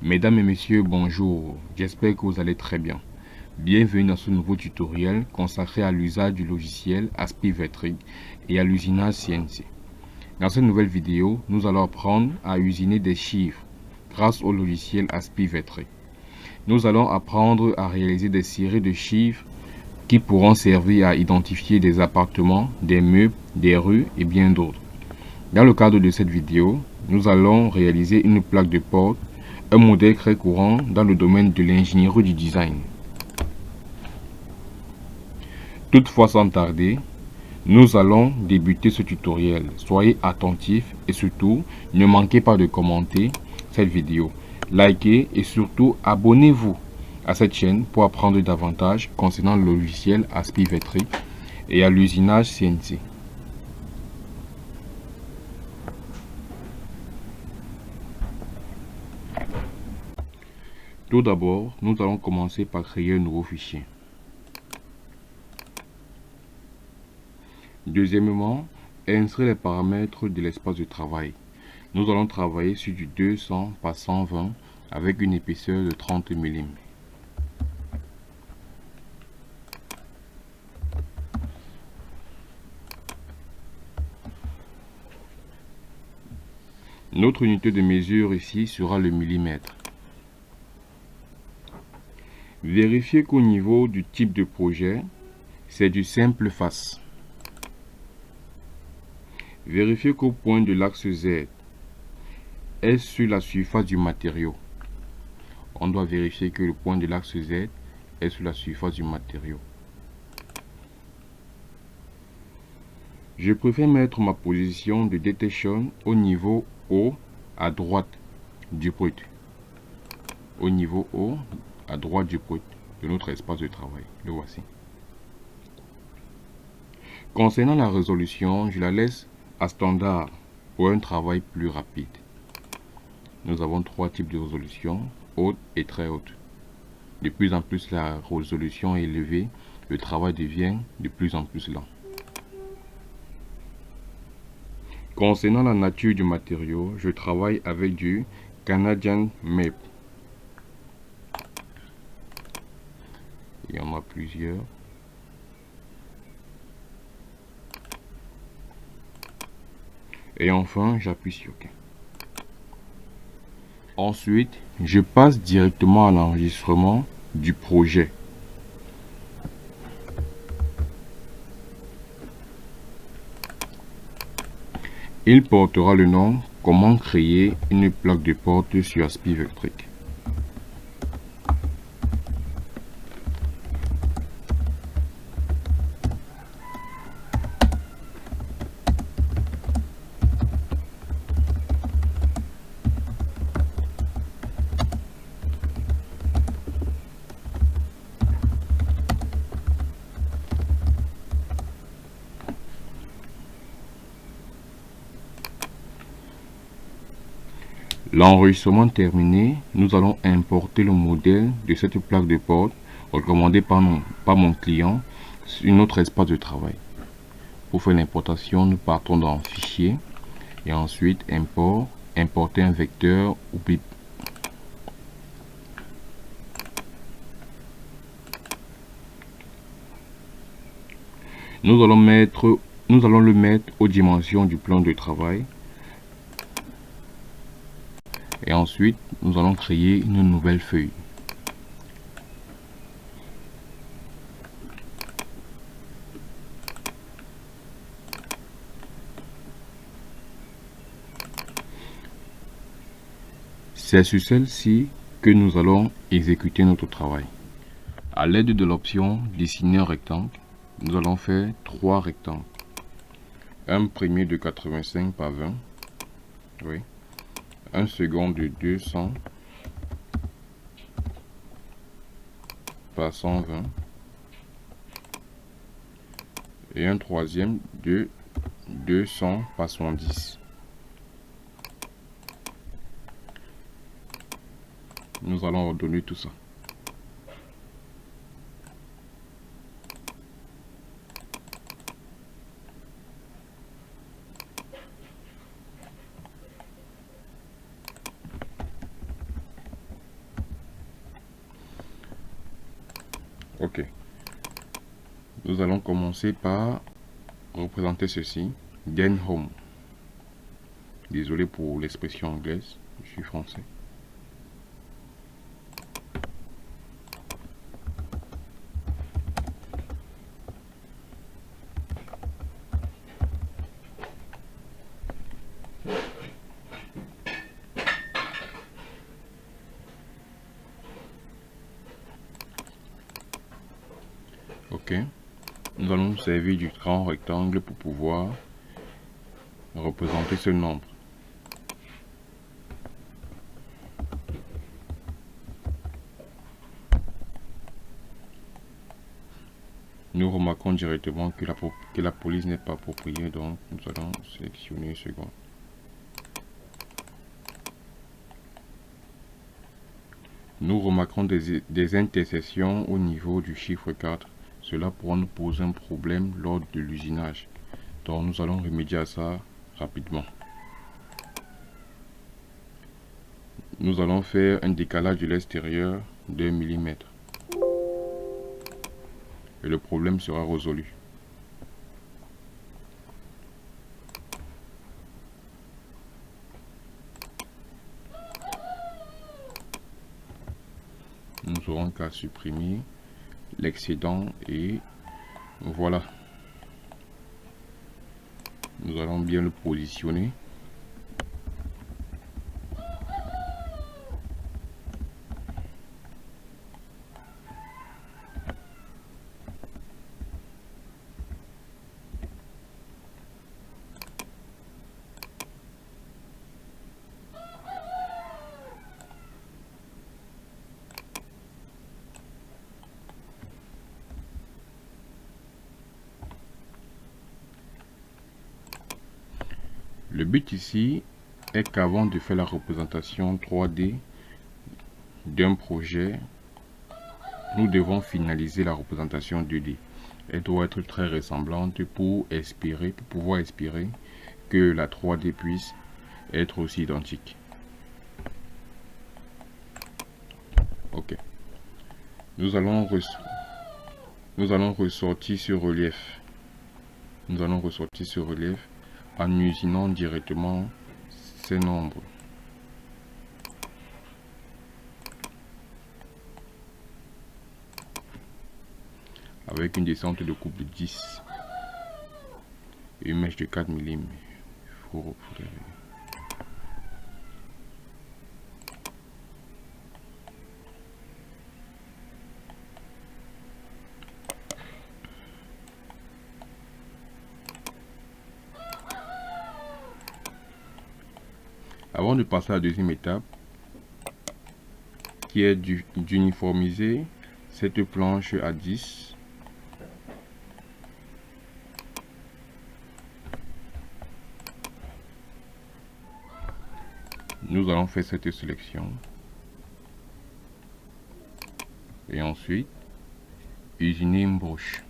Mesdames et messieurs, bonjour, j'espère que vous allez très bien. Bienvenue dans ce nouveau tutoriel consacré à l'usage du logiciel Aspivetrig et à l'usinage CNC. Dans cette nouvelle vidéo, nous allons apprendre à usiner des chiffres grâce au logiciel Aspivetrig. Nous allons apprendre à réaliser des séries de chiffres qui pourront servir à identifier des appartements, des meubles, des rues et bien d'autres. Dans le cadre de cette vidéo, nous allons réaliser une plaque de porte, un modèle très courant dans le domaine de l'ingénierie du design. Toutefois, sans tarder, nous allons débuter ce tutoriel. Soyez attentifs et surtout, ne manquez pas de commenter cette vidéo. Likez et surtout, abonnez-vous à cette chaîne pour apprendre davantage concernant le logiciel Aspivetrig et à l'usinage CNC. Tout d'abord, nous allons commencer par créer un nouveau fichier. Deuxièmement, inscrire les paramètres de l'espace de travail. Nous allons travailler sur du 200 par 120 avec une épaisseur de 30 mm. Notre unité de mesure ici sera le millimètre. Vérifiez qu'au niveau du type de projet, c'est du simple face. Vérifiez qu'au point de l'axe Z est sur la surface du matériau. On doit vérifier que le point de l'axe Z est sur la surface du matériau. Je préfère mettre ma position de detection au niveau haut à droite du brut. Au niveau haut à droite du brut de notre espace de travail. Le voici. Concernant la résolution, je la laisse à standard pour un travail plus rapide. Nous avons trois types de résolution, haute et très haute. De plus en plus la résolution est élevée, le travail devient de plus en plus lent. Concernant la nature du matériau, je travaille avec du Canadian Maple. Il y en a plusieurs. Et enfin, j'appuie sur OK. Ensuite, je passe directement à l'enregistrement du projet. Il portera le nom « Comment créer une plaque de porte sur Aspivetrig ». L'enregistrement terminé, nous allons importer le modèle de cette plaque de porte recommandée par mon client sur notre espace de travail. Pour faire l'importation, nous partons dans Fichier et ensuite Import, importer un vecteur ou BIP. Nous allons le mettre aux dimensions du plan de travail. Et ensuite, nous allons créer une nouvelle feuille. C'est sur celle-ci que nous allons exécuter notre travail. À l'aide de l'option Dessiner un rectangle, nous allons faire trois rectangles. Un premier de 85 par 20. Oui. Un second de 200 par 120 et un troisième de 200 par 110. Nous allons ordonner tout ça. Ok. Nous allons commencer par représenter ceci. Den home. Désolé pour l'expression anglaise, je suis français. Ok. Nous allons nous servir du grand rectangle pour pouvoir représenter ce nombre. Nous remarquons directement que la police n'est pas appropriée, donc nous allons sélectionner une seconde. Nous remarquons des intersections au niveau du chiffre 4. Cela pourra nous poser un problème lors de l'usinage. Donc nous allons remédier à ça rapidement. Nous allons faire un décalage de l'extérieur de 1 mm. Et le problème sera résolu. Nous aurons qu'à supprimer l'excédent et voilà. Nous allons bien le positionner. Le but ici est qu'avant de faire la représentation 3D d'un projet, nous devons finaliser la représentation 2D. Elle doit être très ressemblante pour pouvoir espérer que la 3D puisse être aussi identique. Ok. Nous allons ressortir ce relief. Nous allons ressortir ce relief en usinant directement ces nombres. Avec une descente de coupe de 10 et une mèche de 4 mm. Avant de passer à la deuxième étape, qui est d'uniformiser cette planche à 10. Nous allons faire cette sélection. Et ensuite, usiner une broche.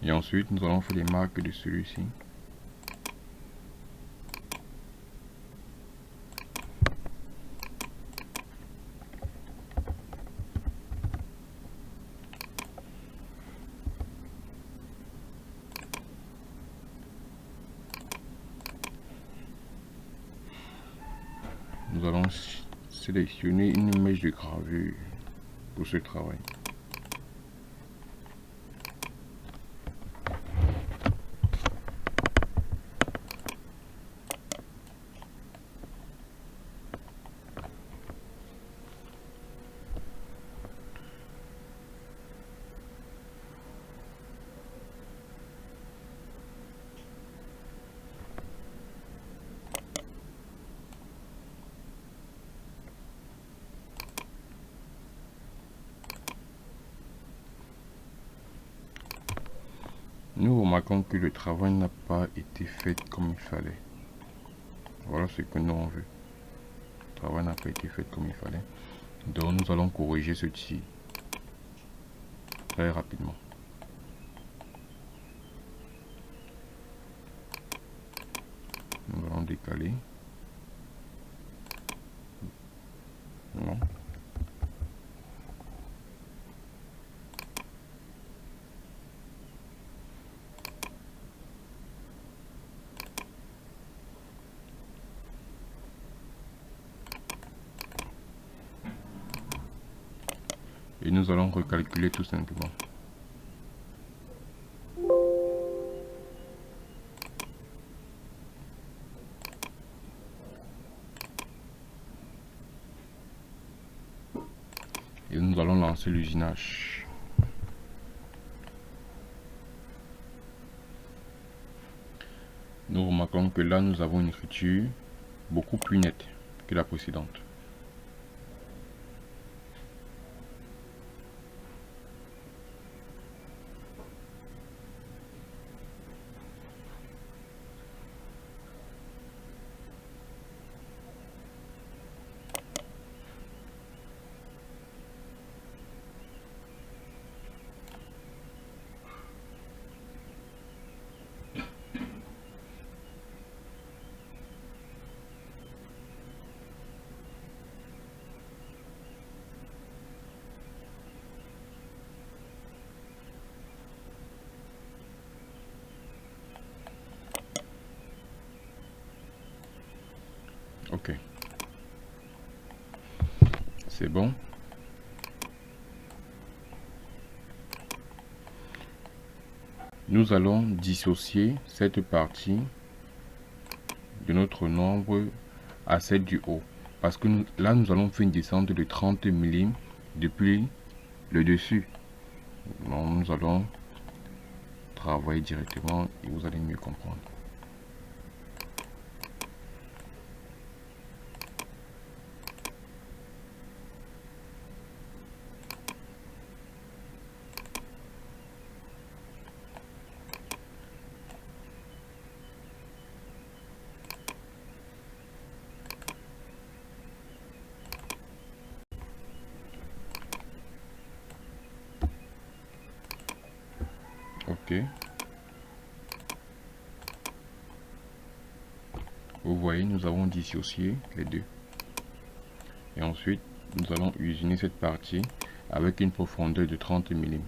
Et ensuite, nous allons faire les marques de celui-ci. Nous allons sélectionner une image de gravure pour ce travail. Nous remarquons que le travail n'a pas été fait comme il fallait. Voilà ce que nous on veut. Le travail n'a pas été fait comme il fallait. Donc nous allons corriger ceci très rapidement. Nous allons décaler. Non. Et nous allons recalculer tout simplement. Et nous allons lancer l'usinage. Nous remarquons que là nous avons une écriture beaucoup plus nette que la précédente. Ok. C'est bon. Nous allons dissocier cette partie de notre nombre à celle du haut. Parce que là, nous allons faire une descente de 30 mm depuis le dessus. Donc, nous allons travailler directement et vous allez mieux comprendre. Ok. Vous voyez, nous avons dissocié les deux. Et ensuite, nous allons usiner cette partie avec une profondeur de 30 mm.